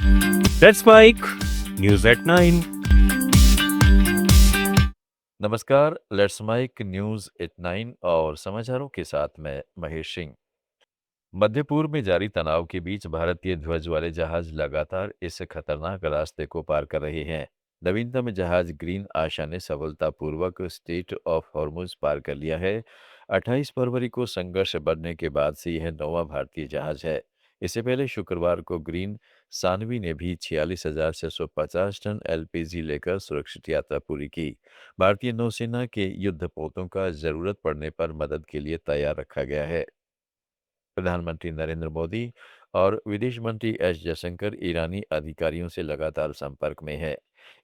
That's Mike, News at 9. नमस्कार, let's mic news at 9 और समाचारों के साथ मैं महेश सिंह। मध्य पूर्व में जारी तनाव के बीच भारतीय ध्वज वाले जहाज लगातार इस खतरनाक रास्ते को पार कर रहे हैं। नवीनतम जहाज ग्रीन आशा ने सफलतापूर्वक स्ट्रेट ऑफ हॉर्मुज पार कर लिया है। 28 फरवरी को संघर्ष बढ़ने के बाद से यह 9वां भारतीय जहाज है। इससे पहले शुक्रवार को ग्रीन सानवी ने भी 46,650 टन एलपीजी लेकर सुरक्षित यात्रा पूरी की। भारतीय नौसेना के युद्धपोतों का जरूरत पड़ने पर मदद के लिए तैयार रखा गया है। प्रधानमंत्री नरेंद्र मोदी और विदेश मंत्री एस जयशंकर ईरानी अधिकारियों से लगातार संपर्क में है।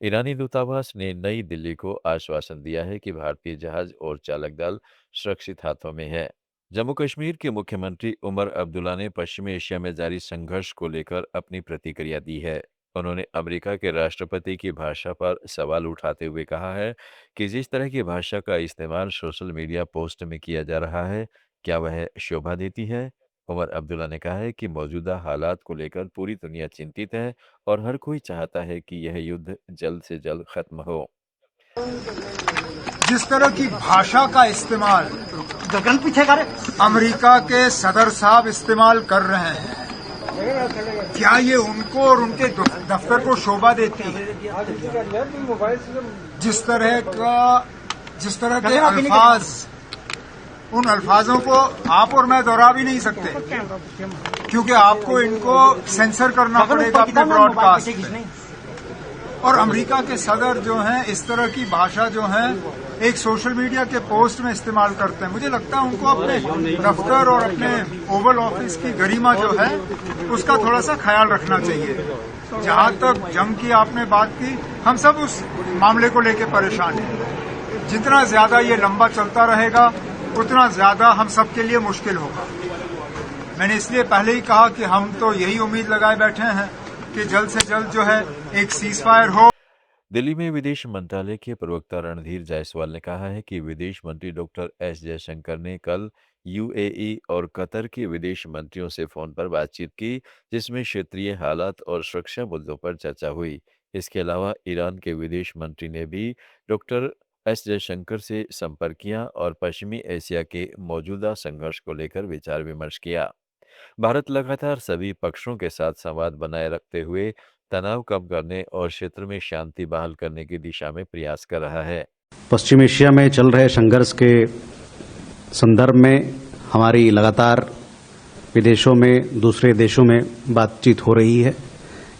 ईरानी दूतावास ने नई दिल्ली को आश्वासन दिया है कि भारतीय जहाज और चालक दल सुरक्षित हाथों में है। जम्मू कश्मीर के मुख्यमंत्री उमर अब्दुल्ला ने पश्चिमी एशिया में जारी संघर्ष को लेकर अपनी प्रतिक्रिया दी है। उन्होंने अमेरिका के राष्ट्रपति की भाषा पर सवाल उठाते हुए कहा है कि जिस तरह की भाषा का इस्तेमाल सोशल मीडिया पोस्ट में किया जा रहा है, क्या वह शोभा देती है? उमर अब्दुल्ला ने कहा है कि मौजूदा हालात को लेकर पूरी दुनिया चिंतित है और हर कोई चाहता है कि यह युद्ध जल्द से जल्द खत्म हो। जिस तरह की भाषा का इस्तेमाल अमेरिका के सदर साहब इस्तेमाल कर रहे हैं, क्या ये उनको और उनके दफ्तर को शोभा देती है? जिस तरह के अल्फाज, उन अल्फाजों को आप और मैं दोहरा भी नहीं सकते, क्योंकि आपको इनको सेंसर करना पड़ेगा अपने ब्रॉडकास्ट में। और अमेरिका के सदर जो हैं इस तरह की भाषा जो है एक सोशल मीडिया के पोस्ट में इस्तेमाल करते हैं। मुझे लगता है उनको अपने दफ्तर और अपने ओवल ऑफिस की गरिमा जो है उसका थोड़ा सा ख्याल रखना चाहिए। जहां तक जंग की आपने बात की, हम सब उस मामले को लेकर परेशान हैं। जितना ज्यादा ये लंबा चलता रहेगा उतना ज्यादा हम सबके लिए मुश्किल होगा। मैंने इसलिए पहले ही कहा कि हम तो यही उम्मीद लगाए बैठे हैं कि जल्द से जल्द जो है एक सीज फायर हो। दिल्ली में विदेश मंत्रालय के प्रवक्ता रणधीर जायसवाल ने कहा है कि विदेश मंत्री डॉक्टर एस जयशंकर ने कल यूएई और कतर के विदेश मंत्रियों से फोन पर बातचीत की, जिसमें क्षेत्रीय हालात और सुरक्षा मुद्दों पर चर्चा हुई। इसके अलावा ईरान के विदेश मंत्री ने भी डॉक्टर एस जयशंकर से संपर्क किया और पश्चिमी एशिया के मौजूदा संघर्ष को लेकर विचार विमर्श किया। भारत लगातार सभी पक्षों के साथ संवाद बनाए रखते हुए तनाव कम करने और क्षेत्र में शांति बहाल करने की दिशा में प्रयास कर रहा है। पश्चिम एशिया में चल रहे संघर्ष के संदर्भ में हमारी लगातार विदेशों में, दूसरे देशों में बातचीत हो रही है।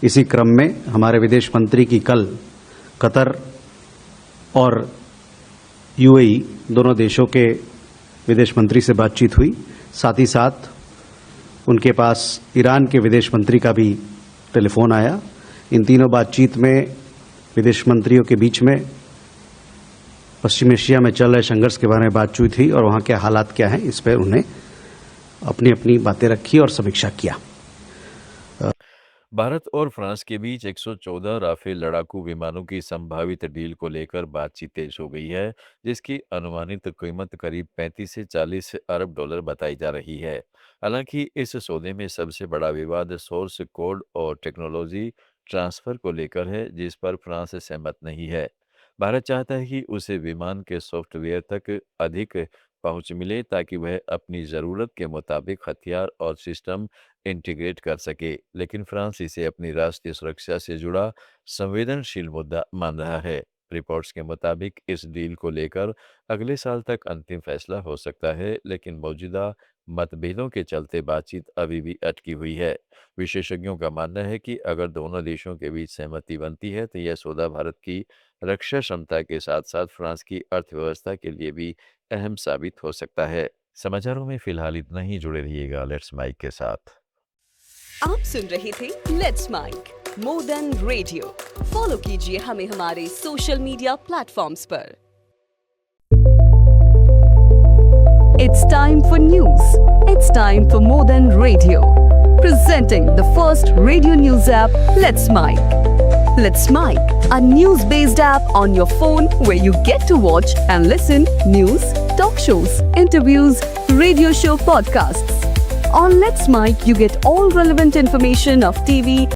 इसी क्रम में हमारे विदेश मंत्री की कल कतर और यूएई दोनों देशों के विदेश मंत्री से बातचीत हुई। साथ ही साथ उनके पास ईरान के विदेश मंत्री का भी टेलीफोन आया। इन तीनों बातचीत में विदेश मंत्रियों के बीच में पश्चिम एशिया में चल रहे संघर्ष के बारे में बातचीत हुई और वहाँ के हालात क्या हैं इस पर उन्हें अपनी अपनी बातें रखी और समीक्षा किया। भारत और फ्रांस के बीच 114 राफेल लड़ाकू विमानों की संभावित डील को लेकर बातचीत तेज हो गई है, जिसकी अनुमानित कीमत करीब 35 से 40 अरब डॉलर बताई जा रही है। हालांकि इस सौदे में सबसे बड़ा विवाद सोर्स कोड और टेक्नोलॉजी ट्रांसफर को लेकर है, जिस पर फ्रांस सहमत नहीं है। भारत चाहता है कि उसे विमान के सॉफ्टवेयर तक अधिक पहुंच मिले ताकि वह अपनी ज़रूरत के मुताबिक हथियार और सिस्टम इंटीग्रेट कर सके, लेकिन फ्रांस इसे अपनी राष्ट्रीय सुरक्षा से जुड़ा संवेदनशील मुद्दा मान रहा है। रिपोर्ट्स के मुताबिक इस डील को लेकर अगले साल तक अंतिम फैसला हो सकता है, लेकिन मौजूदा मतभेदों के चलते बातचीत अभी भी अटकी हुई है। विशेषज्ञों का मानना है कि अगर दोनों देशों के बीच सहमति बनती है तो यह सौदा भारत की रक्षा क्षमता के साथ साथ फ्रांस की अर्थव्यवस्था के लिए भी अहम साबित हो सकता है। समाचारों में फिलहाल इतना ही। जुड़े रहिएगा लेट्स माइक के साथ। आप सुन रहे थे let's make more than radio. Follow कीजिए हमें हमारे सोशल मीडिया प्लेटफॉर्म्स पर। It's time for news. It's time for more than radio. Presenting the first radio news app, Let's Mike. Let's Mike, a news-based app on your phone where you get to watch and listen news, talk shows, interviews, radio show podcasts. On Let's Mike, you get all relevant information of TV,